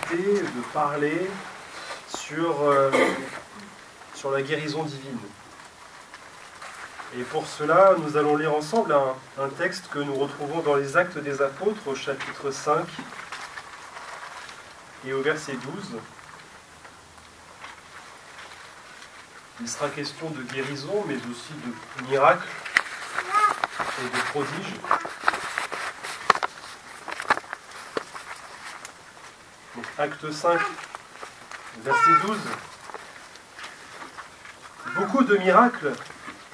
méditer, de parler sur la guérison divine. Et pour cela, nous allons lire ensemble un texte que nous retrouvons dans les Actes des Apôtres, au chapitre 5 et au verset 12. Il sera question de guérison, mais aussi de miracles et de prodiges. Donc, Acte 5, verset 12. Beaucoup de miracles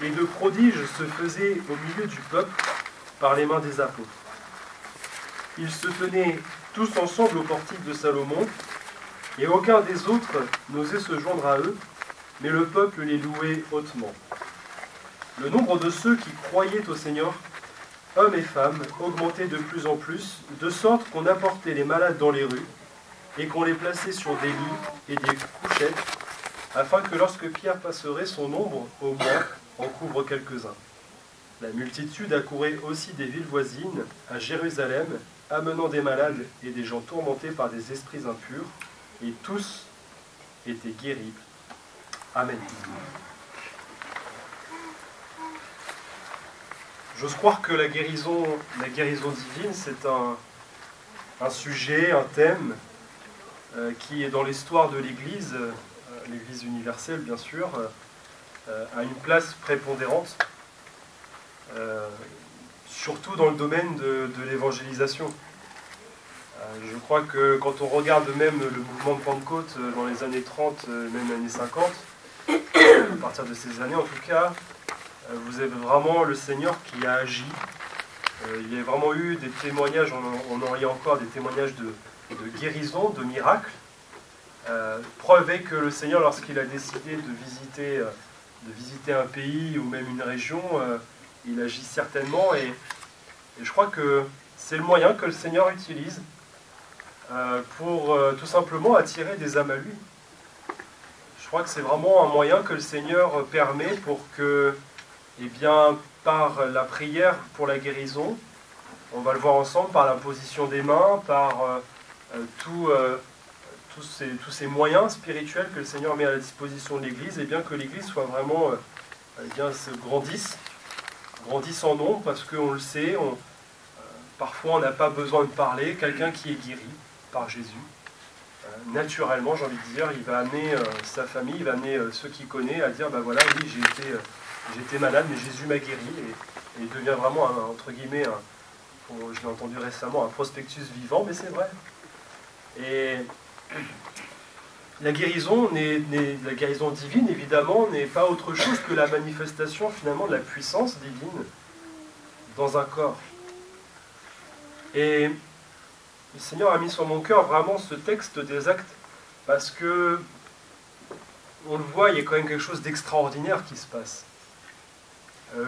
et de prodiges se faisaient au milieu du peuple par les mains des apôtres. Ils se tenaient tous ensemble au portique de Salomon, et aucun des autres n'osait se joindre à eux, mais le peuple les louait hautement. Le nombre de ceux qui croyaient au Seigneur, hommes et femmes, augmentait de plus en plus, de sorte qu'on apportait les malades dans les rues, et qu'on les plaçait sur des lits et des couchettes, afin que lorsque Pierre passerait, son ombre, au moins, en couvre quelques-uns. La multitude accourait aussi des villes voisines, à Jérusalem, amenant des malades et des gens tourmentés par des esprits impurs, et tous étaient guéris. Amen. J'ose croire que la guérison divine, c'est un sujet, un thème qui est dans l'histoire de l'Église, l'Église universelle bien sûr, a une place prépondérante, surtout dans le domaine de l'évangélisation. Je crois que quand on regarde même le mouvement de Pentecôte dans les années 30, même années 50, à partir de ces années en tout cas, vous avez vraiment le Seigneur qui a agi. Il y a vraiment eu des témoignages, on en lit encore des témoignages de guérison, de miracles. Preuve est que le Seigneur, lorsqu'il a décidé de visiter un pays ou même une région, il agit certainement, et je crois que c'est le moyen que le Seigneur utilise pour tout simplement attirer des âmes à lui. Je crois que c'est vraiment un moyen que le Seigneur permet pour que, eh bien, par la prière pour la guérison, on va le voir ensemble, par l'imposition des mains, par tous ces moyens spirituels que le Seigneur met à la disposition de l'Église, et bien que l'Église soit vraiment, se grandisse en nombre, parce qu'on le sait, parfois on n'a pas besoin de parler, quelqu'un qui est guéri par Jésus, naturellement, j'ai envie de dire, il va amener sa famille, il va amener ceux qu'il connaît à dire, ben voilà, oui, j'ai été malade, mais Jésus m'a guéri, et il devient vraiment, entre guillemets, je l'ai entendu récemment, un prospectus vivant, mais c'est vrai. Et la guérison divine, évidemment, n'est pas autre chose que la manifestation, finalement, de la puissance divine dans un corps. Et le Seigneur a mis sur mon cœur vraiment ce texte des Actes, parce que, on le voit, il y a quand même quelque chose d'extraordinaire qui se passe.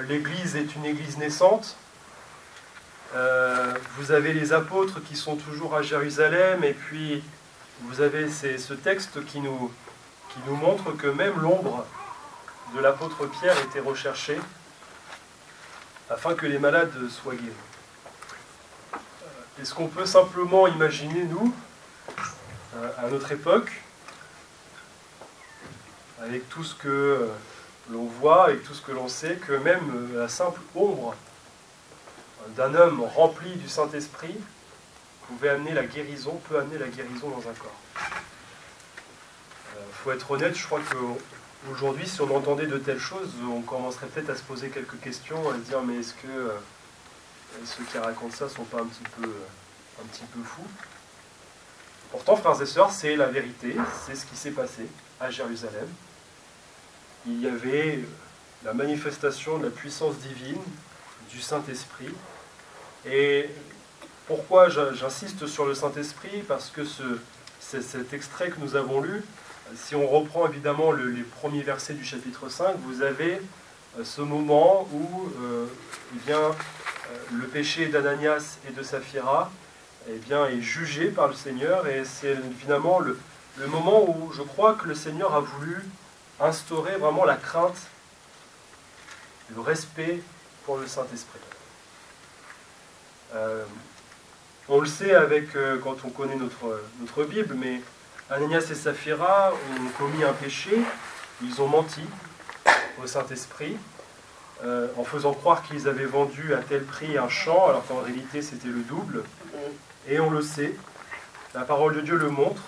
L'Église est une Église naissante. Vous avez les apôtres qui sont toujours à Jérusalem, et puis vous avez ce texte qui nous montre que même l'ombre de l'apôtre Pierre était recherchée afin que les malades soient guéris. Est-ce qu'on peut simplement imaginer, nous, à notre époque, avec tout ce que l'on voit, avec tout ce que l'on sait, que même la simple ombre d'un homme rempli du Saint-Esprit peut amener la guérison dans un corps. Faut être honnête, je crois qu'aujourd'hui, si on entendait de telles choses, on commencerait peut-être à se poser quelques questions, à se dire, mais est-ce que ceux qui racontent ça ne sont pas un petit peu fous? Pourtant, frères et sœurs, c'est la vérité, c'est ce qui s'est passé à Jérusalem. Il y avait la manifestation de la puissance divine, du Saint-Esprit. Et pourquoi j'insiste sur le Saint-Esprit? Parce que cet extrait que nous avons lu, si on reprend évidemment les premiers versets du chapitre 5, vous avez ce moment où le péché d'Ananias et de Saphira est jugé par le Seigneur, et c'est finalement le moment où je crois que le Seigneur a voulu instaurer vraiment la crainte, le respect pour le Saint-Esprit. On le sait avec, quand on connaît notre Bible, mais Ananias et Saphira ont commis un péché, ils ont menti au Saint-Esprit, en faisant croire qu'ils avaient vendu à tel prix un champ, alors qu'en réalité c'était le double. Et on le sait, la parole de Dieu le montre.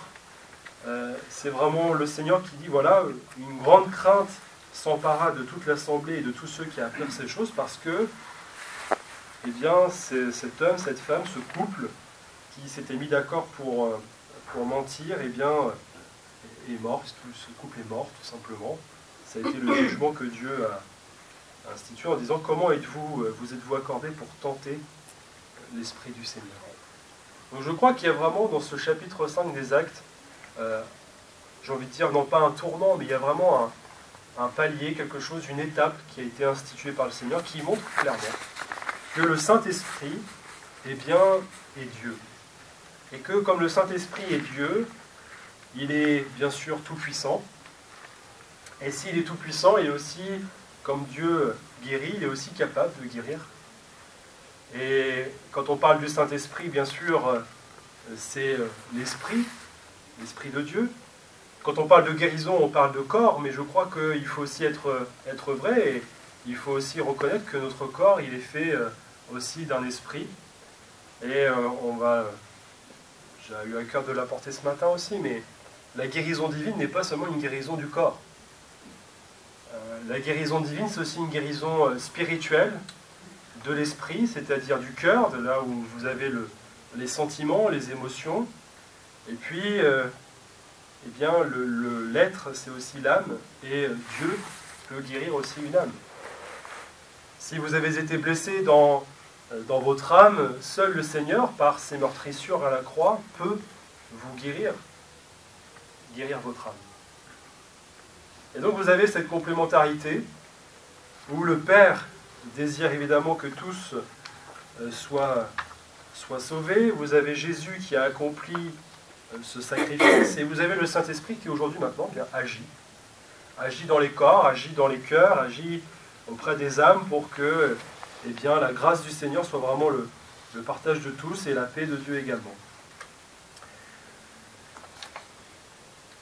C'est vraiment le Seigneur qui dit, voilà, une grande crainte s'empara de toute l'assemblée et de tous ceux qui apprirent ces choses, parce que, eh bien, cet homme, cette femme, ce couple, qui s'était mis d'accord pour mentir, eh bien, est mort. Ce couple est mort, tout simplement. Ça a été le jugement que Dieu a institué en disant, comment vous êtes-vous accordés pour tenter l'Esprit du Seigneur. Donc je crois qu'il y a vraiment dans ce chapitre 5 des Actes, j'ai envie de dire, non pas un tournant, mais il y a vraiment un palier, quelque chose, une étape qui a été instituée par le Seigneur, qui montre clairement que le Saint-Esprit, eh bien, est Dieu. Et que comme le Saint-Esprit est Dieu, il est bien sûr tout-puissant. Et s'il est tout-puissant, il est aussi, comme Dieu guérit, il est aussi capable de guérir. Et quand on parle du Saint-Esprit, bien sûr, c'est l'Esprit de Dieu. Quand on parle de guérison, on parle de corps, mais je crois qu'il faut aussi être vrai, et il faut aussi reconnaître que notre corps, il est fait aussi d'un esprit. Et j'ai eu à cœur de l'apporter ce matin aussi, mais la guérison divine n'est pas seulement une guérison du corps. La guérison divine, c'est aussi une guérison spirituelle de l'esprit, c'est-à-dire du cœur, de là où vous avez les sentiments, les émotions. Et puis, eh bien, l'être, c'est aussi l'âme, et Dieu peut guérir aussi une âme. Si vous avez été blessé dans votre âme, seul le Seigneur, par ses meurtrissures à la croix, peut vous guérir votre âme. Et donc vous avez cette complémentarité, où le Père désire évidemment que tous soient sauvés. Vous avez Jésus qui a accompli ce sacrifice, et vous avez le Saint-Esprit qui aujourd'hui maintenant bien, agit dans les corps, agit dans les cœurs, agit auprès des âmes pour que eh bien, la grâce du Seigneur soit vraiment le partage de tous et la paix de Dieu également.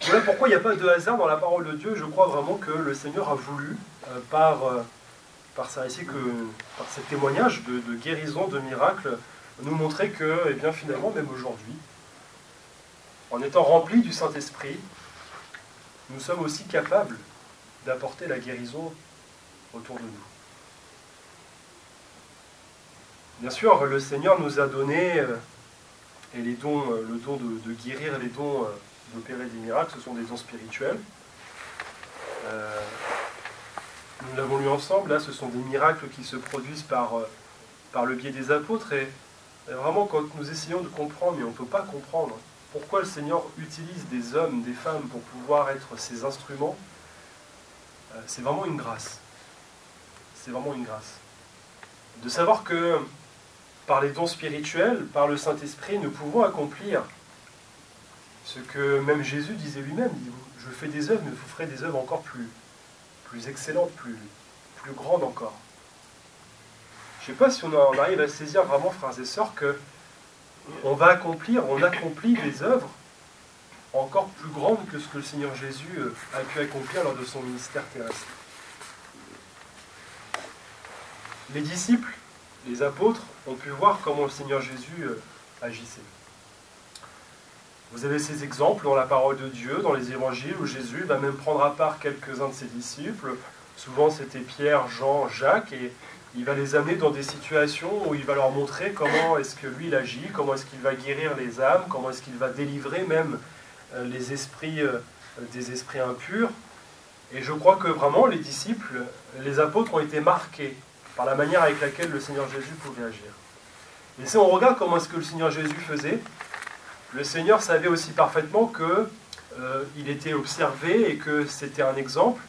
Voilà pourquoi il n'y a pas de hasard dans la parole de Dieu. Je crois vraiment que le Seigneur a voulu, par ça ici, par ces témoignages de guérison, de miracles, nous montrer que, eh bien, finalement, même aujourd'hui, en étant remplis du Saint-Esprit, nous sommes aussi capables d'apporter la guérison autour de nous. Bien sûr, le Seigneur nous a donné et le don de guérir, les dons d'opérer des miracles, ce sont des dons spirituels. Nous l'avons lu ensemble, là ce sont des miracles qui se produisent par le biais des apôtres, et vraiment quand nous essayons de comprendre, mais on ne peut pas comprendre, pourquoi le Seigneur utilise des hommes, des femmes pour pouvoir être ses instruments, c'est vraiment une grâce. C'est vraiment une grâce. De savoir que par les dons spirituels, par le Saint-Esprit, nous pouvons accomplir ce que même Jésus disait lui-même. Il dit, je fais des œuvres, mais vous ferez des œuvres encore plus excellentes, plus grandes encore. Je ne sais pas si on arrive à saisir vraiment, frères et sœurs, que on accomplit des œuvres encore plus grandes que ce que le Seigneur Jésus a pu accomplir lors de son ministère terrestre. Les disciples, les apôtres, ont pu voir comment le Seigneur Jésus agissait. Vous avez ces exemples dans la parole de Dieu, dans les évangiles, où Jésus va même prendre à part quelques-uns de ses disciples. Souvent c'était Pierre, Jean, Jacques, et il va les amener dans des situations où il va leur montrer comment est-ce que lui il agit, comment est-ce qu'il va guérir les âmes, comment est-ce qu'il va délivrer même les esprits des esprits impurs. Et je crois que vraiment les disciples, les apôtres ont été marqués par la manière avec laquelle le Seigneur Jésus pouvait agir. Et si on regarde comment est-ce que le Seigneur Jésus faisait, le Seigneur savait aussi parfaitement qu'il était observé et que c'était un exemple.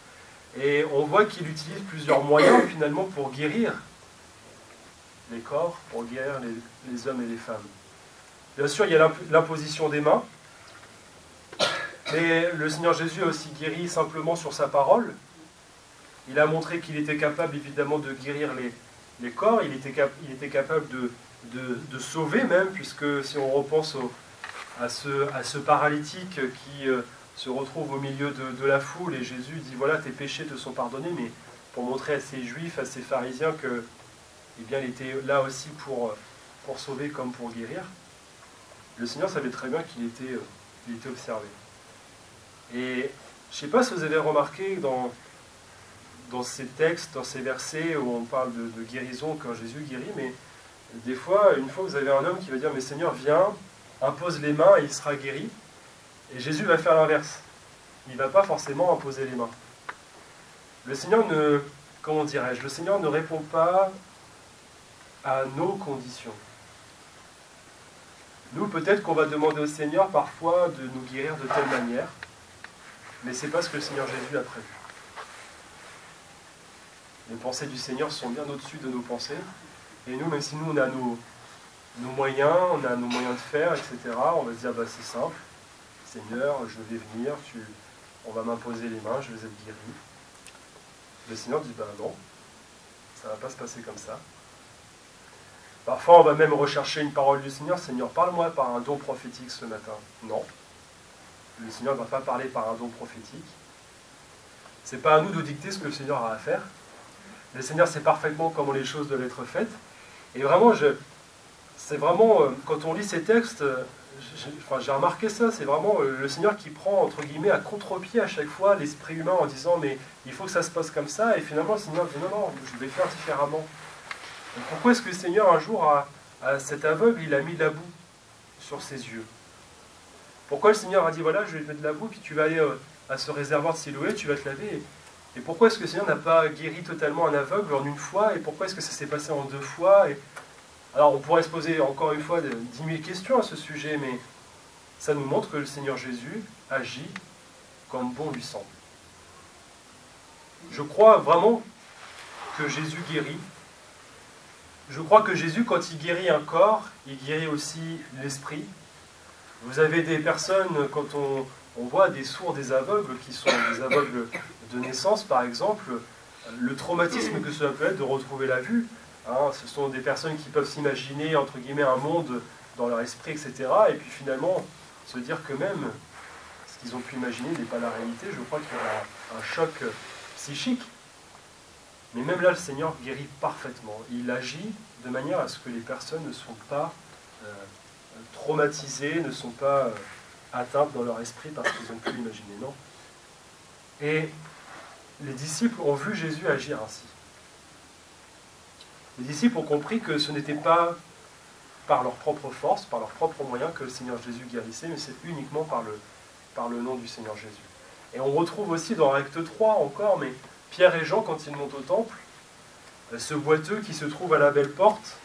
Et on voit qu'il utilise plusieurs moyens finalement pour guérir les corps, pour guérir les hommes et les femmes. Bien sûr, il y a l'imposition des mains, mais le Seigneur Jésus a aussi guéri simplement sur sa parole. Il a montré qu'il était capable évidemment de guérir les corps, il était capable de sauver même, puisque si on repense à ce paralytique qui se retrouve au milieu de la foule, et Jésus dit, voilà, tes péchés te sont pardonnés, mais pour montrer à ces juifs, à ces pharisiens que, eh bien, il était là aussi pour sauver comme pour guérir. Le Seigneur savait très bien qu'il était observé. Et je ne sais pas si vous avez remarqué dans ces textes, dans ces versets où on parle de guérison quand Jésus guérit, mais des fois, une fois, vous avez un homme qui va dire, mais Seigneur, viens, impose les mains et il sera guéri. Et Jésus va faire l'inverse. Il ne va pas forcément imposer les mains. Le Seigneur comment dirais-je, le Seigneur ne répond pas à nos conditions. Nous, peut-être qu'on va demander au Seigneur parfois de nous guérir de telle manière, mais ce n'est pas ce que le Seigneur Jésus a prévu. Les pensées du Seigneur sont bien au-dessus de nos pensées, et nous, même si nous, on a nos moyens, on a nos moyens de faire, etc., on va se dire, bah, c'est simple, Seigneur, je vais venir, on va m'imposer les mains, je vais être guéri. Le Seigneur dit, ben non, ça ne va pas se passer comme ça. Parfois, on va même rechercher une parole du Seigneur. Seigneur, parle-moi par un don prophétique ce matin. Non. Le Seigneur ne va pas parler par un don prophétique. Ce n'est pas à nous de dicter ce que le Seigneur a à faire. Le Seigneur sait parfaitement comment les choses doivent être faites. Et vraiment, c'est vraiment, quand on lit ces textes, j'ai remarqué ça, c'est vraiment le Seigneur qui prend, entre guillemets, à contre-pied à chaque fois l'esprit humain en disant, mais il faut que ça se passe comme ça. Et finalement, le Seigneur dit, non, non, je vais faire différemment. Et pourquoi est-ce que le Seigneur, un jour, à cet aveugle, il a mis de la boue sur ses yeux? Pourquoi le Seigneur a dit, voilà, je vais te mettre de la boue, puis tu vas aller à ce réservoir de Siloé, tu vas te laver. Et pourquoi est-ce que le Seigneur n'a pas guéri totalement un aveugle en une fois? Et pourquoi est-ce que ça s'est passé en 2 fois? Alors, on pourrait se poser encore une fois 10 000 questions à ce sujet, mais ça nous montre que le Seigneur Jésus agit comme bon lui semble. Je crois vraiment que Jésus guérit. Je crois que Jésus, quand il guérit un corps, il guérit aussi l'esprit. Vous avez des personnes, quand on voit des sourds, des aveugles, qui sont des aveugles de naissance, par exemple, le traumatisme que cela peut être de retrouver la vue. Hein, ce sont des personnes qui peuvent s'imaginer, entre guillemets, un monde dans leur esprit, etc. Et puis finalement, se dire que même ce qu'ils ont pu imaginer n'est pas la réalité. Je crois qu'il y aura un choc psychique. Mais même là, le Seigneur guérit parfaitement. Il agit de manière à ce que les personnes ne sont pas traumatisées, ne sont pas atteintes dans leur esprit parce qu'ils ont pu l'imaginer. Non. Et les disciples ont vu Jésus agir ainsi. Les disciples ont compris que ce n'était pas par leur propre force, par leurs propres moyens que le Seigneur Jésus guérissait, mais c'est uniquement par le nom du Seigneur Jésus. Et on retrouve aussi dans Acte 3 encore, mais Pierre et Jean, quand ils montent au temple, ce boiteux qui se trouve à la belle porte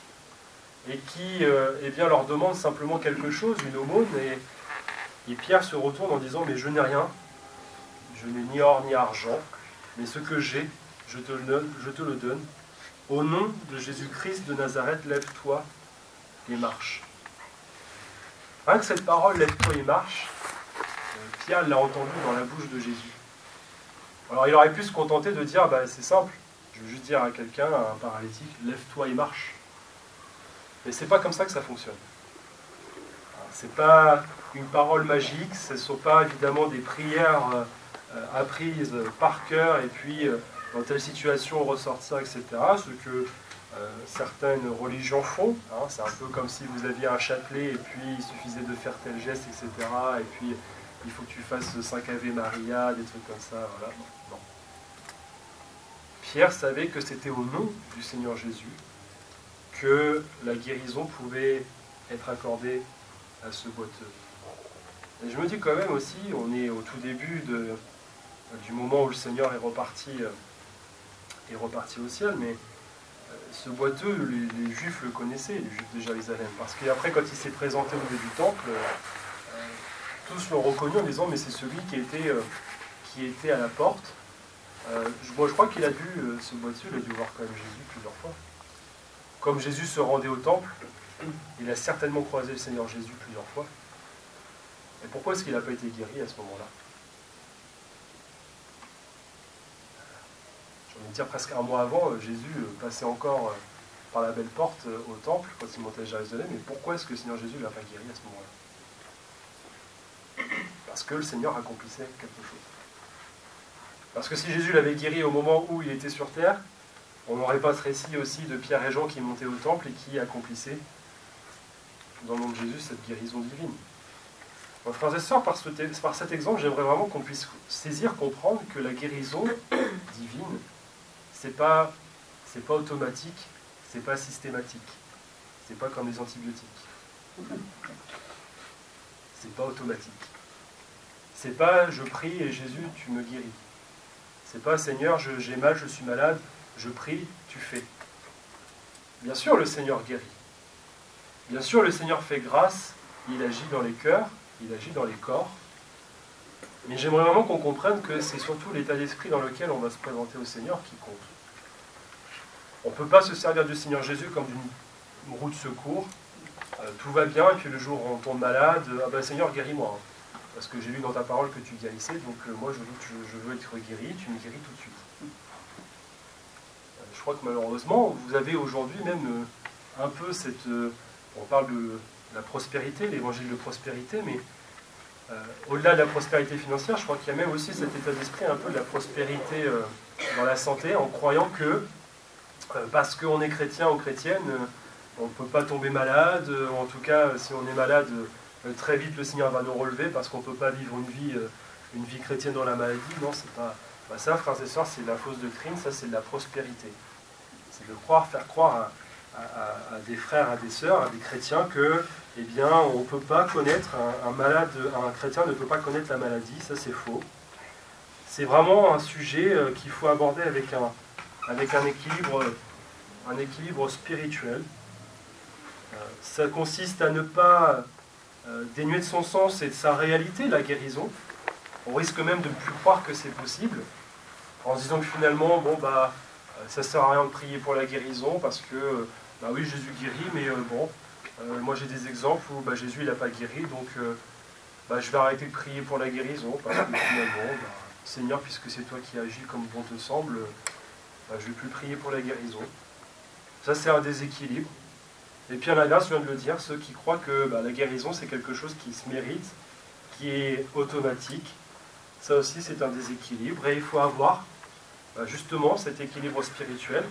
et qui eh bien, leur demande simplement quelque chose, une aumône, et Pierre se retourne en disant, mais je n'ai rien, je n'ai ni or ni argent, mais ce que j'ai, je te le donne. Au nom de Jésus-Christ de Nazareth, lève-toi et marche. Rien que cette parole, lève-toi et marche, Pierre l'a entendu dans la bouche de Jésus. Alors il aurait pu se contenter de dire, bah, c'est simple, je veux juste dire à quelqu'un, à un paralytique, lève-toi et marche. Mais c'est pas comme ça que ça fonctionne. C'est pas une parole magique, ce ne sont pas évidemment des prières apprises par cœur et puis dans telle situation ressortir, etc. Ce que certaines religions font. Hein, c'est un peu comme si vous aviez un chapelet et puis il suffisait de faire tel geste, etc. Et puis il faut que tu fasses 5 Ave Maria, des trucs comme ça. Voilà. Non. Pierre savait que c'était au nom du Seigneur Jésus que la guérison pouvait être accordée à ce boiteux. Et je me dis quand même aussi, on est au tout début du moment où le Seigneur est reparti au ciel, mais ce boiteux, les Juifs le connaissaient, les Juifs de Jérusalem, parce qu'après, quand il s'est présenté au milieu du temple, tous l'ont reconnu en disant, mais c'est celui qui était à la porte. Moi, je crois qu'il a dû, ce boiteux, il a dû voir quand même Jésus plusieurs fois. Comme Jésus se rendait au temple, il a certainement croisé le Seigneur Jésus plusieurs fois. Et pourquoi est-ce qu'il n'a pas été guéri à ce moment-là? J'ai envie de dire presque un mois avant, Jésus passait encore par la belle porte au temple quand il montait à Jérusalem. Et pourquoi est-ce que le Seigneur Jésus ne l'a pas guéri à ce moment-là? Parce que le Seigneur accomplissait quelque chose. Parce que si Jésus l'avait guéri au moment où il était sur terre, on n'aurait pas ce récit aussi de Pierre et Jean qui montaient au temple et qui accomplissaient dans le nom de Jésus cette guérison divine. Donc, frères et sœurs, par cet exemple, j'aimerais vraiment qu'on puisse saisir, comprendre que la guérison divine, c'est pas automatique, c'est pas systématique, c'est pas comme les antibiotiques. C'est pas automatique. C'est pas je prie et Jésus, tu me guéris. C'est pas Seigneur, j'ai mal, je suis malade, je prie, tu fais. Bien sûr, le Seigneur guérit. Bien sûr, le Seigneur fait grâce, il agit dans les cœurs, il agit dans les corps. Mais j'aimerais vraiment qu'on comprenne que c'est surtout l'état d'esprit dans lequel on va se présenter au Seigneur qui compte. On ne peut pas se servir du Seigneur Jésus comme d'une roue de secours. Tout va bien, et puis le jour où on tombe malade, ah ben Seigneur, guéris-moi. Parce que j'ai lu dans ta parole que tu guérissais, donc moi je veux être guéri, tu me guéris tout de suite. Je crois que malheureusement, vous avez aujourd'hui même un peu cette... on parle de la prospérité, l'évangile de prospérité, mais au-delà de la prospérité financière, je crois qu'il y a même aussi cet état d'esprit un peu de la prospérité dans la santé, en croyant que parce qu'on est chrétien ou chrétienne, on ne peut pas tomber malade, en tout cas, si on est malade, très vite le Seigneur va nous relever, parce qu'on ne peut pas vivre une vie chrétienne dans la maladie. Non, c'est pas... ça, frères et sœurs, c'est de la fausse doctrine, ça c'est de la prospérité. C'est de faire croire à des frères, à des sœurs, à des chrétiens que, eh bien, on ne peut pas connaître, un chrétien ne peut pas connaître la maladie, ça c'est faux. C'est vraiment un sujet qu'il faut aborder avec un équilibre spirituel. Ça consiste à ne pas dénuer de son sens et de sa réalité la guérison. On risque même de ne plus croire que c'est possible, en se disant que finalement, bon, ça ne sert à rien de prier pour la guérison, parce que, oui, Jésus guérit, mais moi j'ai des exemples où Jésus il n'a pas guéri, donc je vais arrêter de prier pour la guérison, parce que finalement, Seigneur, puisque c'est toi qui agis comme bon te semble, je ne vais plus prier pour la guérison. Ça, c'est un déséquilibre. Et puis à l'inverse, je viens de le dire, ceux qui croient que la guérison, c'est quelque chose qui se mérite, qui est automatique, ça aussi, c'est un déséquilibre. Et il faut avoir justement cet équilibre spirituel,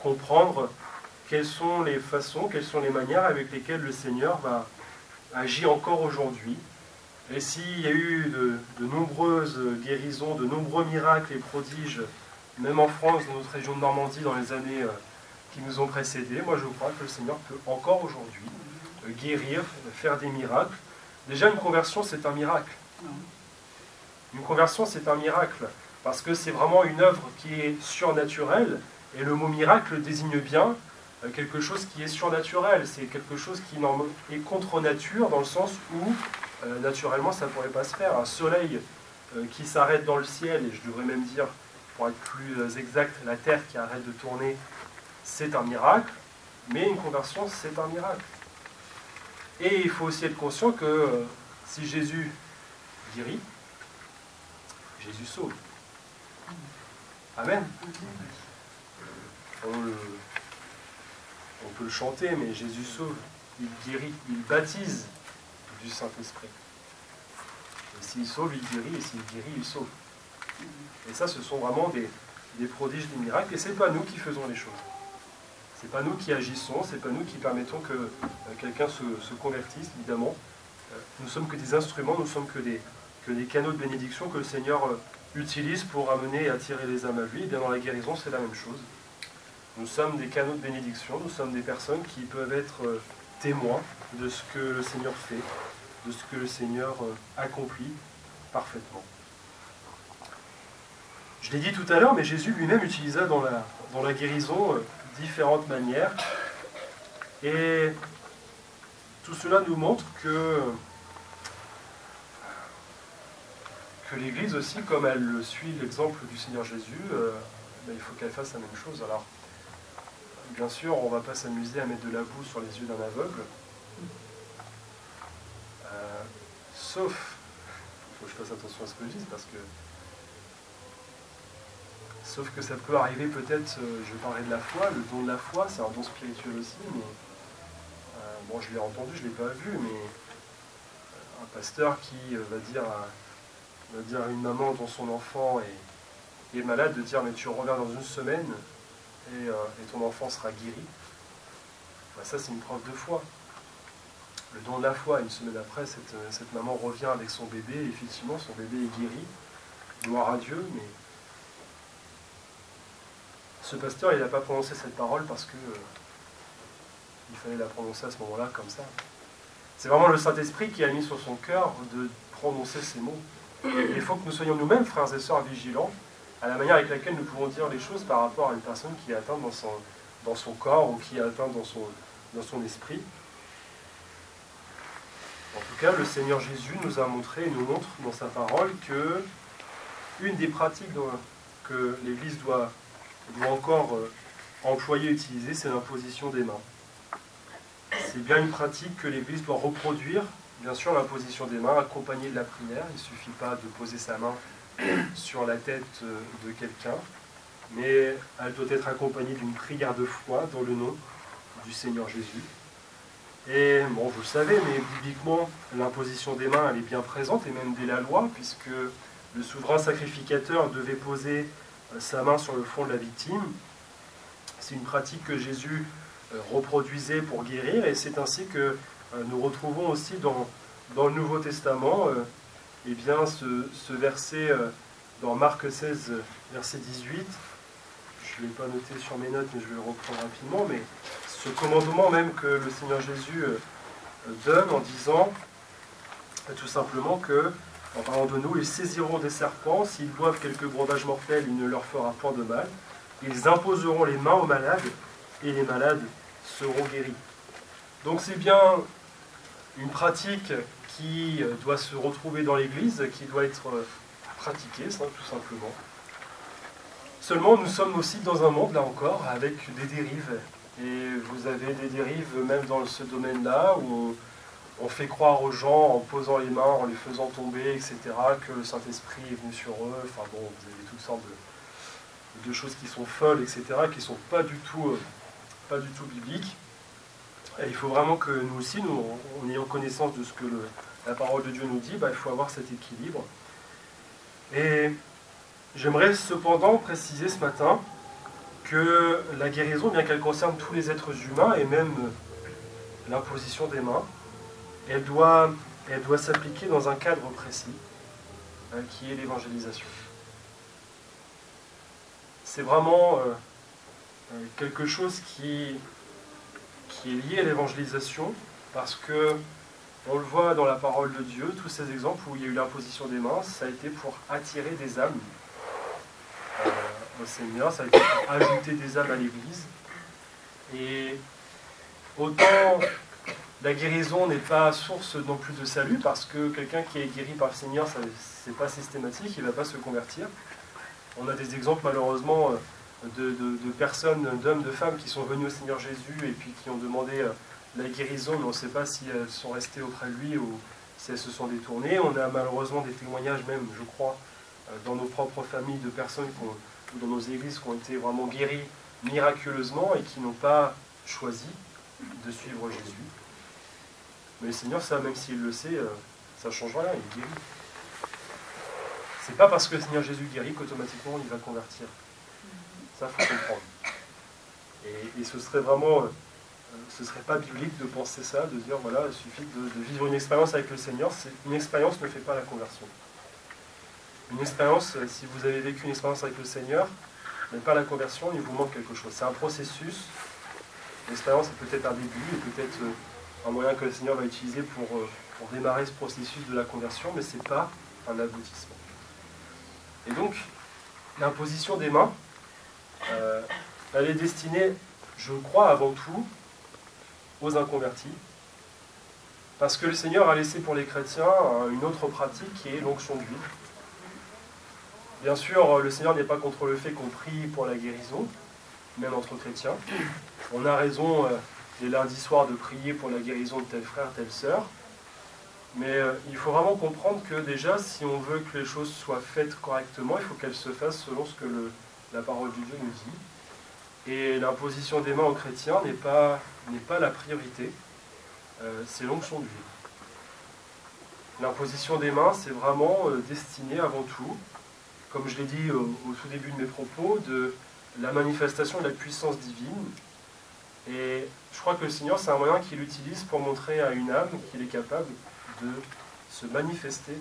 comprendre quelles sont les façons, quelles sont les manières avec lesquelles le Seigneur agit encore aujourd'hui. Et s'il y a eu de nombreuses guérisons, de nombreux miracles et prodiges, même en France, dans notre région de Normandie, dans les années qui nous ont précédés, moi je crois que le Seigneur peut encore aujourd'hui guérir, faire des miracles. Déjà, une conversion, c'est un miracle. Une conversion, c'est un miracle, parce que c'est vraiment une œuvre qui est surnaturelle, et le mot miracle désigne bien quelque chose qui est surnaturel. C'est quelque chose qui est contre nature, dans le sens où, naturellement, ça ne pourrait pas se faire. Un soleil qui s'arrête dans le ciel, et je devrais même dire, pour être plus exact, la terre qui arrête de tourner, c'est un miracle, mais une conversion, c'est un miracle. Et il faut aussi être conscient que si Jésus guérit, Jésus sauve. Amen. On peut le chanter, mais Jésus sauve, il guérit, il baptise du Saint-Esprit. Et s'il sauve, il guérit, et s'il guérit, il sauve. Et ça, ce sont vraiment des prodiges, des miracles, et ce n'est pas nous qui faisons les choses. Ce n'est pas nous qui agissons, ce n'est pas nous qui permettons que quelqu'un se convertisse, évidemment. Nous ne sommes que des instruments, nous ne sommes que des canaux de bénédiction que le Seigneur utilise pour amener et attirer les âmes à lui. Et bien dans la guérison, c'est la même chose. Nous sommes des canaux de bénédiction, nous sommes des personnes qui peuvent être témoins de ce que le Seigneur fait, de ce que le Seigneur accomplit parfaitement. Je l'ai dit tout à l'heure, mais Jésus lui-même utilisa dans la guérison différentes manières. Et tout cela nous montre que l'Église aussi, comme elle suit l'exemple du Seigneur Jésus, il faut qu'elle fasse la même chose. Alors, bien sûr, on ne va pas s'amuser à mettre de la boue sur les yeux d'un aveugle. Sauf, il faut que je fasse attention à ce que je dis, parce que Sauf que ça peut arriver peut-être, je parlais de la foi, le don de la foi, c'est un don spirituel aussi, mais bon, je l'ai entendu, je ne l'ai pas vu, mais un pasteur qui va dire à une maman dont son enfant est malade, de dire mais tu reviens dans une semaine et ton enfant sera guéri. Bah, ça c'est une preuve de foi. Le don de la foi, une semaine après, cette maman revient avec son bébé, et effectivement son bébé est guéri, gloire à Dieu, mais ce pasteur il n'a pas prononcé cette parole parce que il fallait la prononcer à ce moment-là comme ça. C'est vraiment le Saint-Esprit qui a mis sur son cœur de prononcer ces mots. Et il faut que nous soyons nous-mêmes, frères et sœurs, vigilants à la manière avec laquelle nous pouvons dire les choses par rapport à une personne qui est atteinte dans son corps ou qui est atteinte dans son esprit. En tout cas, le Seigneur Jésus nous a montré et nous montre dans sa parole que une des pratiques que l'Église doit encore employer et utiliser, c'est l'imposition des mains. C'est bien une pratique que l'Église doit reproduire. Bien sûr, l'imposition des mains accompagnée de la prière. Il ne suffit pas de poser sa main sur la tête de quelqu'un, mais elle doit être accompagnée d'une prière de foi dans le nom du Seigneur Jésus. Et bon, vous le savez, mais bibliquement, l'imposition des mains, elle est bien présente, et même dès la loi, puisque le souverain sacrificateur devait poser sa main sur le front de la victime. C'est une pratique que Jésus reproduisait pour guérir, et c'est ainsi que nous retrouvons aussi dans le Nouveau Testament eh bien, ce verset dans Marc 16, verset 18. Je ne l'ai pas noté sur mes notes, mais je vais le reprendre rapidement, mais ce commandement même que le Seigneur Jésus donne en disant tout simplement que, en parlant de nous, ils saisiront des serpents, s'ils boivent quelques breuvages mortels, il ne leur fera point de mal, ils imposeront les mains aux malades, et les malades seront guéris. Donc c'est bien une pratique qui doit se retrouver dans l'Église, qui doit être pratiquée, ça, tout simplement. Seulement, nous sommes aussi dans un monde, là encore, avec des dérives. Et vous avez des dérives même dans ce domaine-là, où on fait croire aux gens, en posant les mains, en les faisant tomber, etc., que le Saint-Esprit est venu sur eux. Enfin bon, vous avez toutes sortes de choses qui sont folles, etc., qui ne sont pas du tout bibliques. Et il faut vraiment que nous aussi, en ayant connaissance de ce que la parole de Dieu nous dit, il faut avoir cet équilibre. Et j'aimerais cependant préciser ce matin que la guérison, bien qu'elle concerne tous les êtres humains, et même l'imposition des mains, elle doit s'appliquer dans un cadre précis, qui est l'évangélisation. C'est vraiment quelque chose qui est lié à l'évangélisation, parce que on le voit dans la parole de Dieu, tous ces exemples où il y a eu l'imposition des mains, ça a été pour attirer des âmes au Seigneur, ça a été pour ajouter des âmes à l'Église. Et autant la guérison n'est pas source non plus de salut, parce que quelqu'un qui est guéri par le Seigneur, c'est pas systématique, il ne va pas se convertir. On a des exemples malheureusement de personnes, d'hommes, de femmes qui sont venus au Seigneur Jésus et puis qui ont demandé la guérison, mais on ne sait pas si elles sont restées auprès de lui ou si elles se sont détournées. On a malheureusement des témoignages même, je crois, dans nos propres familles de personnes ou dans nos églises qui ont été vraiment guéries miraculeusement et qui n'ont pas choisi de suivre Jésus. Mais le Seigneur, ça, même s'il le sait, ça ne change rien, il guérit. C'est pas parce que le Seigneur Jésus guérit qu'automatiquement il va convertir. Ça, il faut comprendre. Et ce serait vraiment, ce serait pas biblique de penser ça, de dire voilà, il suffit de vivre une expérience avec le Seigneur. Une expérience ne fait pas la conversion. Une expérience, si vous avez vécu une expérience avec le Seigneur, mais pas la conversion, il vous manque quelque chose. C'est un processus. L'expérience est peut-être un début, et peut-être un moyen que le Seigneur va utiliser pour démarrer ce processus de la conversion, mais ce n'est pas un aboutissement. Et donc, l'imposition des mains, elle est destinée, je crois, avant tout, aux inconvertis, parce que le Seigneur a laissé pour les chrétiens une autre pratique qui est l'onction d'huile. Bien sûr, le Seigneur n'est pas contre le fait qu'on prie pour la guérison, même entre chrétiens. On a raison les lundis soirs de prier pour la guérison de tel frère, telle sœur, mais il faut vraiment comprendre que déjà, si on veut que les choses soient faites correctement, il faut qu'elles se fassent selon ce que la parole de Dieu nous dit. Et l'imposition des mains aux chrétiens n'est pas la priorité, c'est l'onction d'huile. L'imposition des mains, c'est vraiment destiné avant tout, comme je l'ai dit au tout début de mes propos, de la manifestation de la puissance divine. Et je crois que le Seigneur, c'est un moyen qu'il utilise pour montrer à une âme qu'il est capable de se manifester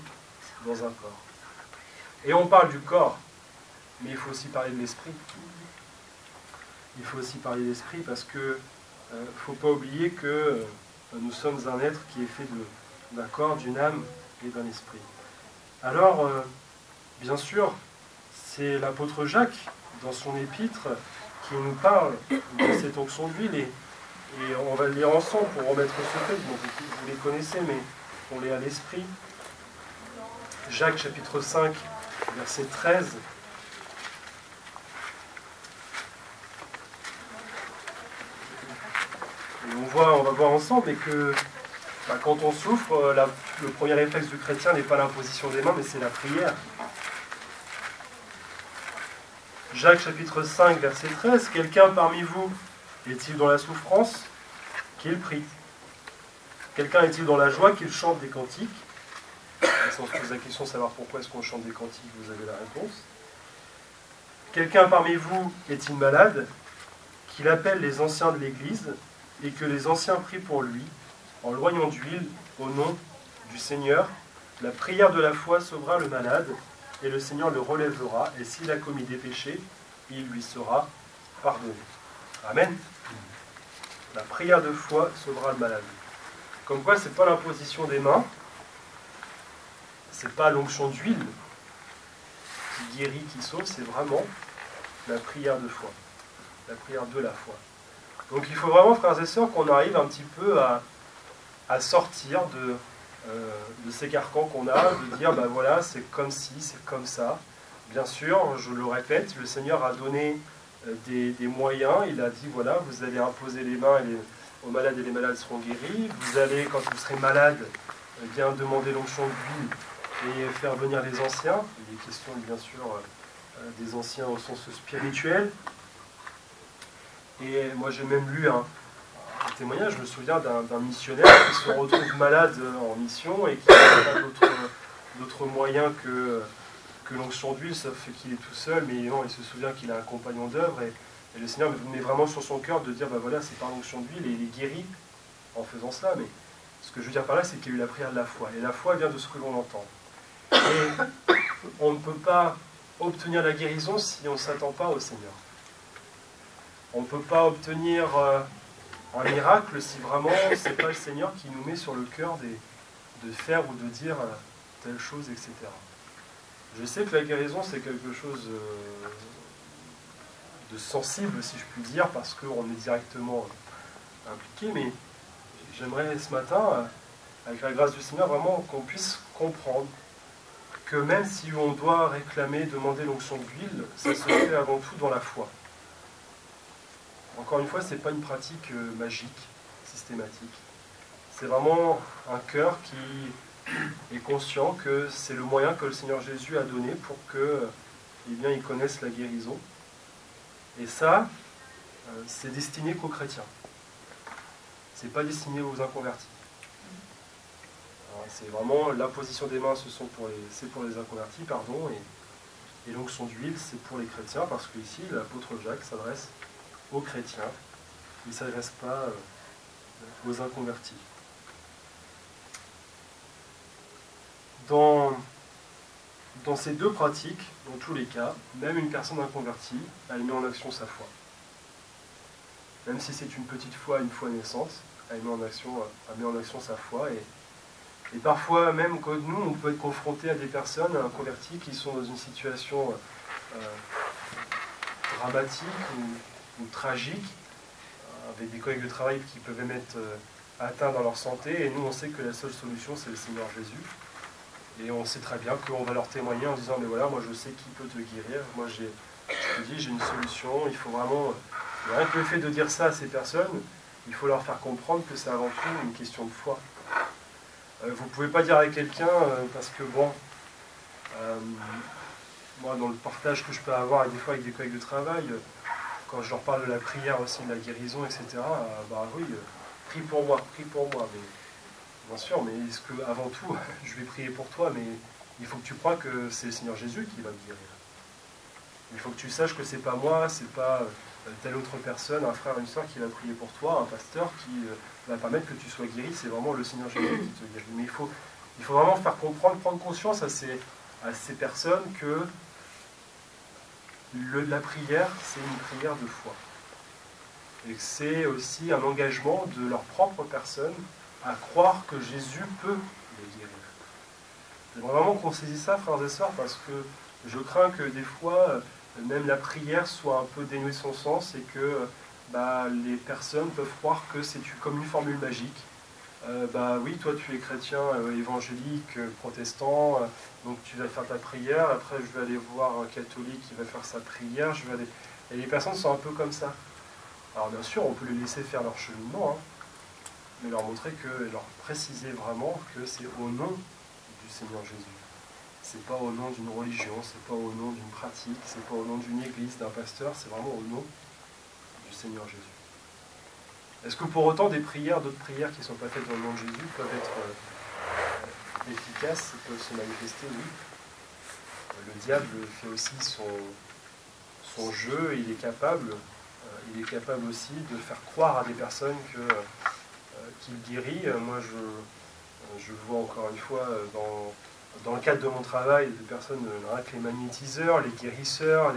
dans un corps. Et on parle du corps, mais il faut aussi parler de l'esprit. Il faut aussi parler de l'esprit parce que ne faut pas oublier que nous sommes un être qui est fait d'un corps, d'une âme et d'un esprit. Alors, bien sûr, c'est l'apôtre Jacques, dans son épître, qui nous parle de cette onction d'huile, et on va le lire ensemble pour remettre ce texte. Bon, vous les connaissez, mais on l'est à l'esprit. Jacques chapitre 5, verset 13. Et on va voir ensemble et que quand on souffre, le premier réflexe du chrétien n'est pas l'imposition des mains, mais c'est la prière. Jacques chapitre 5, verset 13. Quelqu'un parmi vous est-il dans la souffrance? Qu'il prie. Quelqu'un est-il dans la joie? Qu'il chante des cantiques. Si on se pose la question de savoir pourquoi est-ce qu'on chante des cantiques, vous avez la réponse. Quelqu'un parmi vous est-il malade? Qu'il appelle les anciens de l'Église et que les anciens prient pour lui, en loignant d'huile au nom du Seigneur. La prière de la foi sauvera le malade, et le Seigneur le relèvera, et s'il a commis des péchés, il lui sera pardonné. Amen. La prière de foi sauvera le malade. Comme quoi, ce n'est pas l'imposition des mains, ce n'est pas l'onction d'huile qui guérit, qui sauve, c'est vraiment la prière de foi, la prière de la foi. Donc il faut vraiment, frères et sœurs, qu'on arrive un petit peu à sortir de ces carcans qu'on a, de dire, ben voilà, c'est comme ci, c'est comme ça. Bien sûr, je le répète, le Seigneur a donné des moyens, il a dit, voilà, vous allez imposer les mains aux malades et les malades seront guéris, vous allez, quand vous serez malade, bien demander l'onction d'huile et faire venir les anciens. Il est question, bien sûr, des anciens au sens spirituel. Et moi, j'ai même lu un témoignage, je me souviens d'un missionnaire qui se retrouve malade en mission et qui n'a pas d'autre moyen que l'onction d'huile, sauf qu'il est tout seul, mais non, il se souvient qu'il a un compagnon d'œuvre, et le Seigneur met vraiment sur son cœur de dire, ben voilà, c'est par l'onction d'huile, et il est guéri en faisant cela. Mais ce que je veux dire par là, c'est qu'il y a eu la prière de la foi, et la foi vient de ce que l'on entend. Et on ne peut pas obtenir la guérison si on ne s'attend pas au Seigneur. On ne peut pas obtenir un miracle si vraiment ce n'est pas le Seigneur qui nous met sur le cœur de faire ou de dire telle chose, etc. Je sais que la guérison, c'est quelque chose de sensible, si je puis dire, parce qu'on est directement impliqué, mais j'aimerais ce matin, avec la grâce du Seigneur, vraiment qu'on puisse comprendre que même si on doit réclamer, demander l'onction d'huile, ça se fait avant tout dans la foi. Encore une fois, ce n'est pas une pratique magique, systématique. C'est vraiment un cœur qui est conscient que c'est le moyen que le Seigneur Jésus a donné pour que, eh bien, ils connaissent la guérison. Et ça, c'est destiné qu'aux chrétiens. C'est pas destiné aux inconvertis. C'est vraiment l'imposition des mains, c'est pour les inconvertis, pardon, et l'onction d'huile, c'est pour les chrétiens, parce que ici, l'apôtre Jacques s'adresse aux chrétiens, il ne s'adresse pas aux inconvertis. Dans ces deux pratiques, dans tous les cas, même une personne inconvertie, elle met en action sa foi. Même si c'est une petite foi, une foi naissante, elle met en action sa foi. Et parfois, même comme nous, on peut être confronté à des personnes inconverties qui sont dans une situation dramatique ou tragique, avec des collègues de travail qui peuvent même être atteints dans leur santé, et nous on sait que la seule solution c'est le Seigneur Jésus, et on sait très bien qu'on va leur témoigner en disant mais voilà, moi je sais qui peut te guérir, moi je te dis j'ai une solution. Il faut vraiment, rien que le fait de dire ça à ces personnes, il faut leur faire comprendre que c'est avant tout une question de foi. Vous ne pouvez pas dire à quelqu'un parce que bon, moi, dans le partage que je peux avoir, et des fois avec des collègues de travail, quand je leur parle de la prière aussi, de la guérison, etc., bah oui, prie pour moi, mais bien sûr, mais est-ce que avant tout, je vais prier pour toi, mais il faut que tu crois que c'est le Seigneur Jésus qui va te guérir. Il faut que tu saches que c'est pas moi, c'est pas telle autre personne, un frère, une soeur qui va prier pour toi, un pasteur qui va permettre que tu sois guéri, c'est vraiment le Seigneur Jésus qui te guérit. Mais il faut vraiment faire comprendre, prendre conscience à ces personnes que la prière, c'est une prière de foi. Et que c'est aussi un engagement de leur propre personne à croire que Jésus peut les guérir. J'aimerais vraiment qu'on saisisse ça, frères et sœurs, parce que je crains que des fois, même la prière soit un peu dénuée de son sens et que les personnes peuvent croire que c'est comme une formule magique. Oui, toi tu es chrétien évangélique, protestant, donc tu vas faire ta prière, après je vais aller voir un catholique qui va faire sa prière, Et les personnes sont un peu comme ça. Alors bien sûr, on peut les laisser faire leur cheminement, mais leur montrer leur préciser vraiment que c'est au nom du Seigneur Jésus. C'est pas au nom d'une religion, c'est pas au nom d'une pratique, c'est pas au nom d'une église, d'un pasteur, c'est vraiment au nom du Seigneur Jésus. Est-ce que pour autant d'autres prières qui ne sont pas faites dans le nom de Jésus peuvent être efficaces, peuvent se manifester? Oui. Le diable fait aussi son jeu, il est capable aussi de faire croire à des personnes qu'il guérit. Moi, je vois encore une fois dans le cadre de mon travail des personnes, les magnétiseurs, les guérisseurs,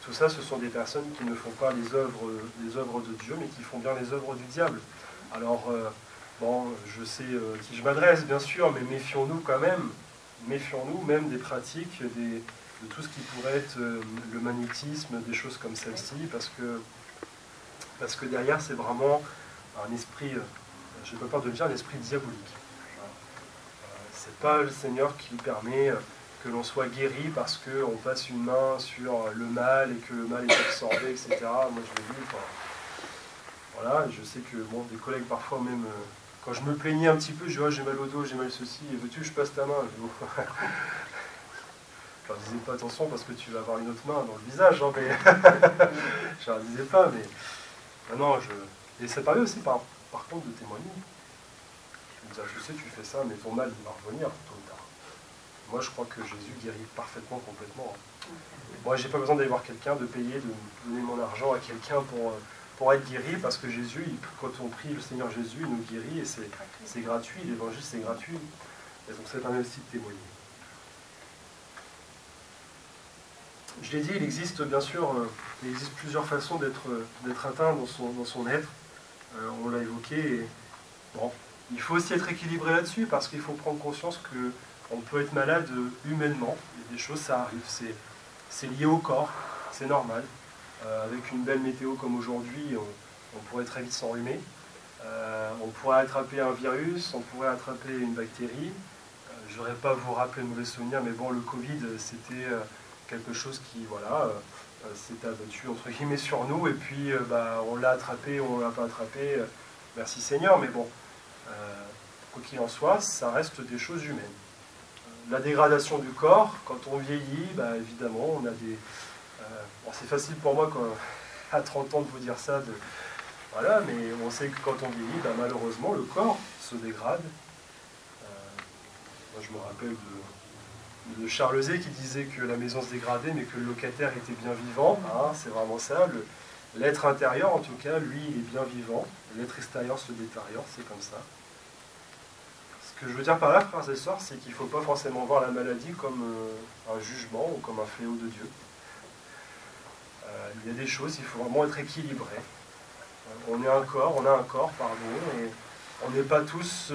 tout ça, ce sont des personnes qui ne font pas les œuvres de Dieu, mais qui font bien les œuvres du diable. Alors, je sais qui je m'adresse, bien sûr, mais méfions-nous quand même. Méfions-nous même des pratiques, de tout ce qui pourrait être le magnétisme, des choses comme celle-ci, parce que derrière, c'est vraiment un esprit, je n'ai pas peur de le dire, un esprit diabolique. C'est pas le Seigneur qui permet que l'on soit guéri parce qu'on passe une main sur le mal et que le mal est absorbé, etc. Moi, je l'ai vu. Voilà, je sais que des collègues, parfois même, quand je me plaignais un petit peu, je dis j'ai mal au dos, j'ai mal ceci, et veux-tu que je passe ta main? Je leur disais pas attention parce que tu vas avoir une autre main dans le visage, mais je leur disais pas, mais non, et ça permet aussi par contre de témoigner. Je me disais, je sais, tu fais ça, mais ton mal il va revenir tôt ou tard. Moi, je crois que Jésus guérit parfaitement, complètement. Moi, j'ai pas besoin d'aller voir quelqu'un, de payer, de donner mon argent à quelqu'un pour être guéri, parce que Jésus, quand on prie le Seigneur Jésus, il nous guérit, et c'est gratuit, l'évangile c'est gratuit. Et donc ça permet aussi de témoigner. Je l'ai dit, il existe bien sûr plusieurs façons d'être atteint dans son être. On l'a évoqué. Et, il faut aussi être équilibré là-dessus, parce qu'il faut prendre conscience qu'on peut être malade humainement. Il y a des choses, ça arrive. C'est lié au corps, c'est normal. Avec une belle météo comme aujourd'hui, on pourrait très vite s'enrhumer. On pourrait attraper un virus, on pourrait attraper une bactérie. Je ne voudrais pas vous rappeler de mauvais souvenirs, mais le Covid, c'était quelque chose qui, s'est abattu entre guillemets sur nous, et puis on l'a attrapé, on ne l'a pas attrapé. Merci Seigneur, mais quoi qu'il en soit, ça reste des choses humaines. La dégradation du corps, quand on vieillit, évidemment, on a des... c'est facile pour moi à 30 ans de vous dire ça, mais on sait que quand on vieillit, malheureusement, le corps se dégrade. Moi, je me rappelle de Charles Zé qui disait que la maison se dégradait, mais que le locataire était bien vivant. C'est vraiment ça. L'être intérieur, en tout cas, lui, il est bien vivant. L'être extérieur se détériore, c'est comme ça. Ce que je veux dire par là, frères et sœurs, c'est qu'il ne faut pas forcément voir la maladie comme un jugement ou comme un fléau de Dieu. Il y a des choses, il faut vraiment être équilibré. On a un corps, et on n'est pas tous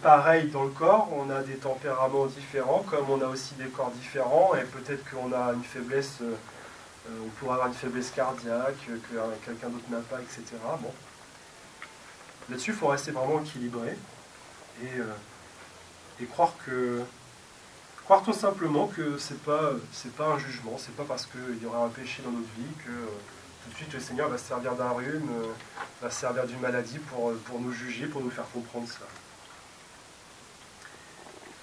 pareils dans le corps, on a des tempéraments différents, comme on a aussi des corps différents, et peut-être qu'on a une faiblesse, on pourrait avoir une faiblesse cardiaque, que quelqu'un d'autre n'a pas, etc. Là-dessus, il faut rester vraiment équilibré, et croire tout simplement que c'est pas un jugement, c'est pas parce qu'il y aura un péché dans notre vie que tout de suite le Seigneur va se servir d'un rhume, va se servir d'une maladie pour nous juger, pour nous faire comprendre cela.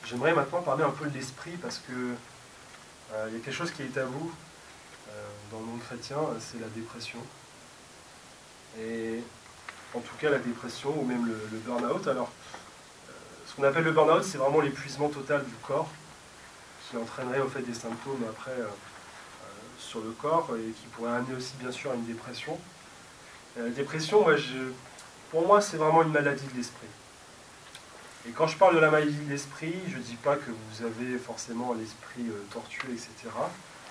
J'aimerais maintenant parler un peu de l'esprit, parce que Il y a quelque chose qui est tabou dans le monde chrétien, c'est la dépression. Et en tout cas la dépression ou même le burn-out. Alors, ce qu'on appelle le burn-out, c'est vraiment l'épuisement total du corps, qui entraînerait au fait des symptômes après sur le corps et qui pourrait amener aussi bien sûr à une dépression. La dépression, pour moi, c'est vraiment une maladie de l'esprit. Et quand je parle de la maladie de l'esprit, je ne dis pas que vous avez forcément l'esprit tortueux, etc.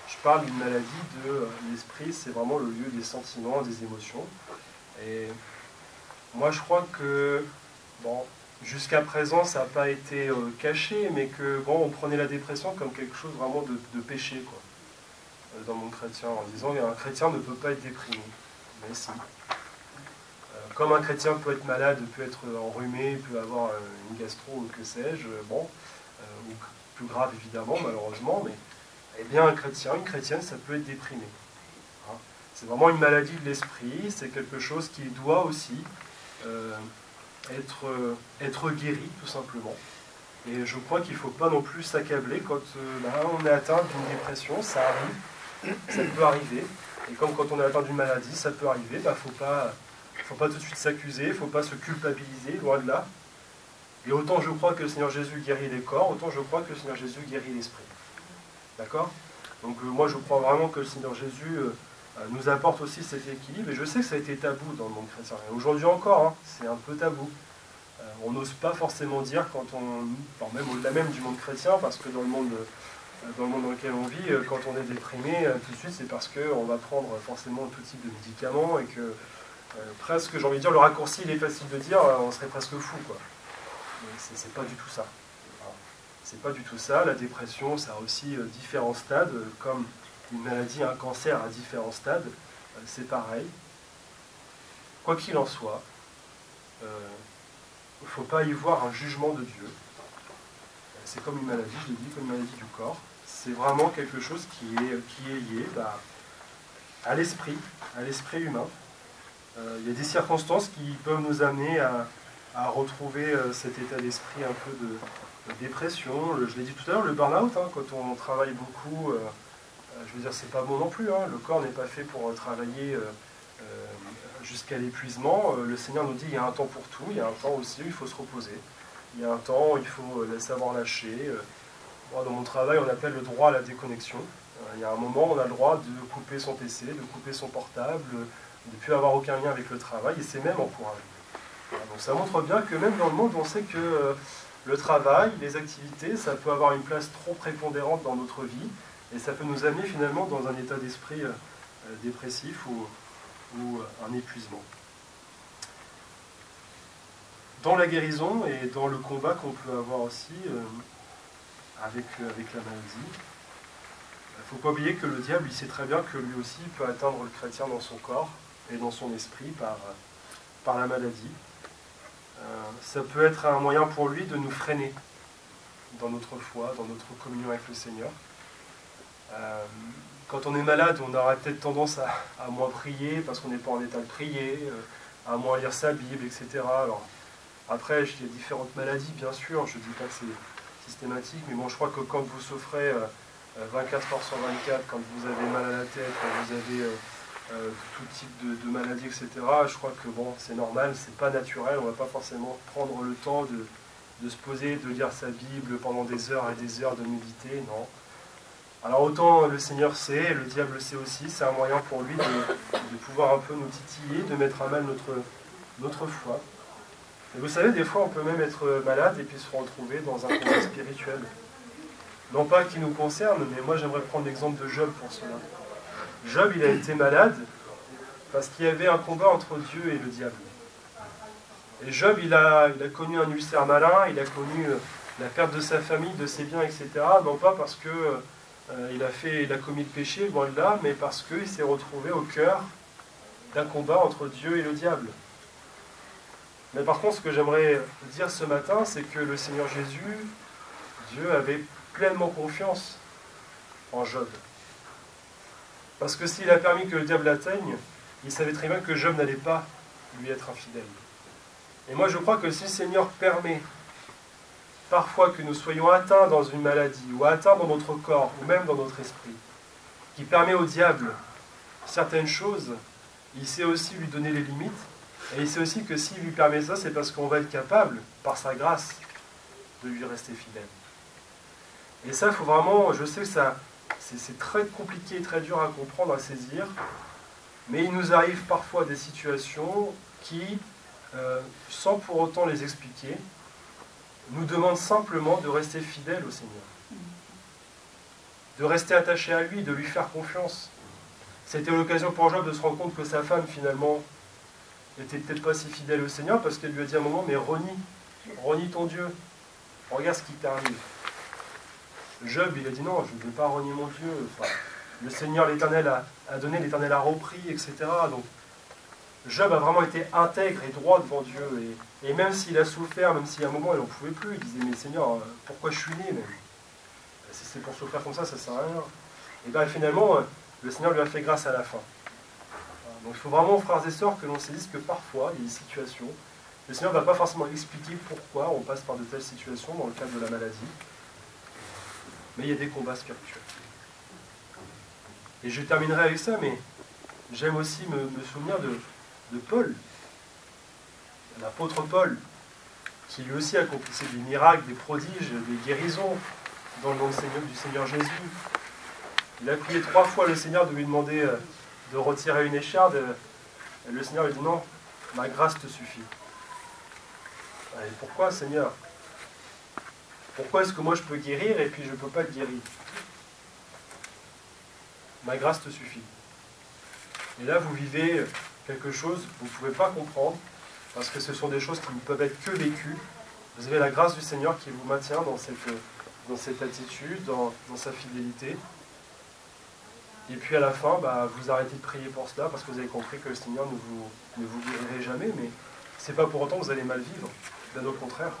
Je parle d'une maladie de l'esprit, c'est vraiment le lieu des sentiments, des émotions. Et moi, je crois que, bon, jusqu'à présent, ça n'a pas été caché, mais que, bon, on prenait la dépression comme quelque chose vraiment de péché, quoi, dans le monde chrétien, en disant qu'un chrétien ne peut pas être déprimé. Mais si. Comme un chrétien peut être malade, peut être enrhumé, peut avoir une gastro ou que sais-je, bon, ou plus grave évidemment, malheureusement, mais eh bien un chrétien, une chrétienne, ça peut être déprimé. Hein. C'est vraiment une maladie de l'esprit, c'est quelque chose qui doit aussi être guéri, tout simplement. Et je crois qu'il ne faut pas non plus s'accabler quand on est atteint d'une dépression, ça arrive, ça peut arriver. Et comme quand on est atteint d'une maladie, ça peut arriver, faut pas tout de suite s'accuser, il ne faut pas se culpabiliser, loin de là. Et autant je crois que le Seigneur Jésus guérit les corps, autant je crois que le Seigneur Jésus guérit l'esprit. D'accord? Donc moi je crois vraiment que le Seigneur Jésus nous apporte aussi cet équilibre, et je sais que ça a été tabou dans le monde chrétien. Et aujourd'hui encore, hein, c'est un peu tabou. On n'ose pas forcément dire quand même au-delà même du monde chrétien, parce que dans le monde dans lequel on vit, quand on est déprimé, tout de suite c'est parce qu'on va prendre forcément tout type de médicaments, et que presque, j'ai envie de dire, le raccourci, il est facile de dire, on serait presque fou, quoi. Mais c'est pas du tout ça. C'est pas du tout ça. La dépression, ça a aussi différents stades, comme une maladie, un cancer à différents stades, c'est pareil. Quoi qu'il en soit, il ne faut pas y voir un jugement de Dieu. C'est comme une maladie, je l'ai dit, comme une maladie du corps. C'est vraiment quelque chose qui est lié à l'esprit humain. Il y a des circonstances qui peuvent nous amener à retrouver cet état d'esprit un peu de dépression. Je l'ai dit tout à l'heure, le burn-out, hein, quand on travaille beaucoup, je veux dire, c'est pas bon non plus. Hein, le corps n'est pas fait pour travailler jusqu'à l'épuisement. Le Seigneur nous dit il y a un temps pour tout, il y a un temps aussi où il faut se reposer. Il y a un temps où il faut savoir lâcher. Moi, dans mon travail, on appelle le droit à la déconnexion. Il y a un moment où on a le droit de couper son PC, de couper son portable, de ne plus avoir aucun lien avec le travail, et c'est même encouragé. Donc ça montre bien que même dans le monde, on sait que le travail, les activités, ça peut avoir une place trop prépondérante dans notre vie, et ça peut nous amener finalement dans un état d'esprit dépressif ou un épuisement. Dans la guérison et dans le combat qu'on peut avoir aussi avec la maladie, il ne faut pas oublier que le diable, il sait très bien que lui aussi peut atteindre le chrétien dans son corps et dans son esprit par la maladie. Ça peut être un moyen pour lui de nous freiner dans notre foi, dans notre communion avec le Seigneur. Quand on est malade, on aura peut-être tendance à moins prier parce qu'on n'est pas en état de prier, à moins lire sa Bible, etc. Alors, après, il y a différentes maladies, bien sûr, je ne dis pas que c'est systématique, mais bon, je crois que quand vous souffrez 24 heures sur 24, quand vous avez mal à la tête, quand vous avez tout type de maladies, etc., je crois que bon, c'est normal, c'est pas naturel, on ne va pas forcément prendre le temps de se poser, de lire sa Bible pendant des heures et des heures, de méditer, non. Alors autant le Seigneur sait, le diable sait aussi, c'est un moyen pour lui de pouvoir un peu nous titiller, de mettre à mal notre foi. Et vous savez, des fois on peut même être malade et puis se retrouver dans un combat spirituel. Non pas qui nous concerne, mais moi j'aimerais prendre l'exemple de Job pour cela. Job, il a été malade parce qu'il y avait un combat entre Dieu et le diable. Et Job, il a connu un ulcère malin, il a connu la perte de sa famille, de ses biens, etc. Non pas parce que il a commis le péché, loin de là, mais parce qu'il s'est retrouvé au cœur d'un combat entre Dieu et le diable. Mais par contre, ce que j'aimerais dire ce matin, c'est que le Seigneur Jésus, Dieu avait pleinement confiance en Job. Parce que s'il a permis que le diable l'atteigne, il savait très bien que Job n'allait pas lui être infidèle. Et moi je crois que si le Seigneur permet parfois que nous soyons atteints dans une maladie, ou atteints dans notre corps, ou même dans notre esprit, qui permet au diable certaines choses, il sait aussi lui donner les limites, et il sait aussi que s'il lui permet ça, c'est parce qu'on va être capable, par sa grâce, de lui rester fidèle. Et ça, il faut vraiment, je sais que ça, c'est très compliqué, très dur à comprendre, à saisir, mais il nous arrive parfois des situations qui, sans pour autant les expliquer, nous demandent simplement de rester fidèles au Seigneur, de rester attaché à lui, de lui faire confiance. C'était l'occasion pour Job de se rendre compte que sa femme, finalement, n'était peut-être pas si fidèle au Seigneur, parce qu'elle lui a dit à un moment, mais renie ton Dieu, regarde ce qui t'arrive. Job, il a dit non, je ne vais pas renier mon Dieu. Enfin, le Seigneur, l'Éternel a donné, l'Éternel a repris, etc. Donc, Job a vraiment été intègre et droit devant Dieu. Et même s'il a souffert, même si à un moment il n'en pouvait plus, il disait, mais Seigneur, pourquoi je suis né même? Si c'est pour souffrir comme ça ne sert à rien. Et bien finalement, le Seigneur lui a fait grâce à la fin. Donc il faut vraiment, frères et sœurs, que l'on saisisse que parfois, il y a des situations, le Seigneur ne va pas forcément expliquer pourquoi on passe par de telles situations dans le cadre de la maladie. Mais il y a des combats spirituels. Et je terminerai avec ça, mais j'aime aussi me souvenir de Paul, l'apôtre Paul, qui lui aussi accomplissait des miracles, des prodiges, des guérisons dans le nom du Seigneur Jésus. Il a prié 3 fois le Seigneur de lui demander de retirer une écharde. Et le Seigneur lui dit non, ma grâce te suffit. Et pourquoi, Seigneur? Pourquoi est-ce que moi je peux guérir et puis je ne peux pas te guérir? Ma grâce te suffit. Et là, vous vivez quelque chose que vous ne pouvez pas comprendre, parce que ce sont des choses qui ne peuvent être que vécues. Vous avez la grâce du Seigneur qui vous maintient dans cette attitude, dans sa fidélité. Et puis à la fin, vous arrêtez de prier pour cela, parce que vous avez compris que le Seigneur ne vous guérirait jamais, mais ce n'est pas pour autant que vous allez mal vivre, bien au contraire.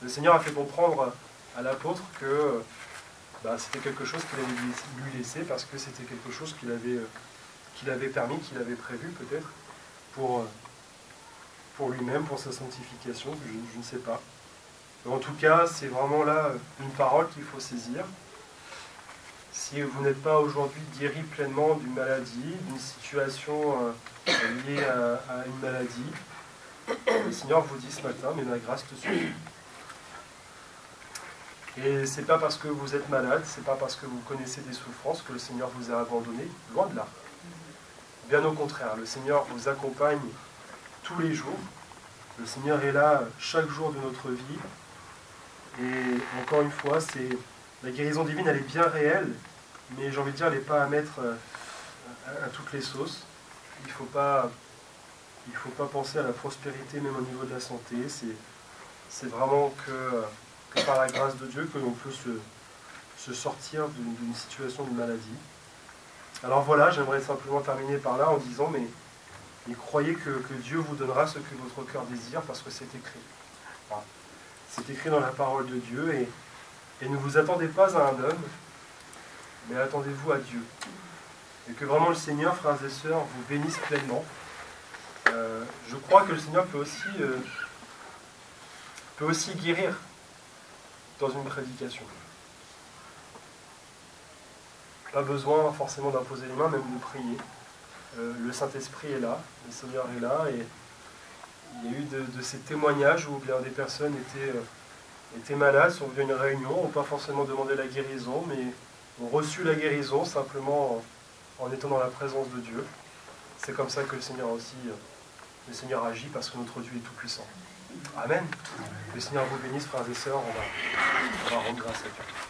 Le Seigneur a fait comprendre à l'apôtre que c'était quelque chose qu'il allait lui laisser, parce que c'était quelque chose qu'il avait permis, qu'il avait prévu peut-être, pour lui-même, pour sa sanctification, je ne sais pas. Mais en tout cas, c'est vraiment là une parole qu'il faut saisir. Si vous n'êtes pas aujourd'hui guéri pleinement d'une maladie, d'une situation liée à une maladie, le Seigneur vous dit ce matin, mais ma grâce te suffit. Et c'est pas parce que vous êtes malade, c'est pas parce que vous connaissez des souffrances que le Seigneur vous a abandonné, loin de là. Bien au contraire, le Seigneur vous accompagne tous les jours. Le Seigneur est là chaque jour de notre vie. Et encore une fois, la guérison divine, elle est bien réelle, mais j'ai envie de dire, elle n'est pas à mettre à toutes les sauces. Il ne faut pas penser à la prospérité, même au niveau de la santé. C'est vraiment que par la grâce de Dieu que l'on peut se sortir d'une situation de maladie. Alors voilà, j'aimerais simplement terminer par là en disant, mais croyez que Dieu vous donnera ce que votre cœur désire, parce que c'est écrit. Voilà. C'est écrit dans la parole de Dieu, et ne vous attendez pas à un homme, mais attendez-vous à Dieu. Et que vraiment le Seigneur, frères et sœurs, vous bénisse pleinement. Je crois que le Seigneur peut aussi guérir dans une prédication. Pas besoin forcément d'imposer les mains, même de prier. Le Saint-Esprit est là, le Seigneur est là, et il y a eu de ces témoignages où bien des personnes étaient malades, sont venues à une réunion, n'ont pas forcément demandé la guérison, mais ont reçu la guérison simplement en étant dans la présence de Dieu. C'est comme ça que le Seigneur agit, parce que notre Dieu est tout-puissant. Amen. Que le Seigneur vous bénisse, frères et sœurs, on va rendre grâce à Dieu.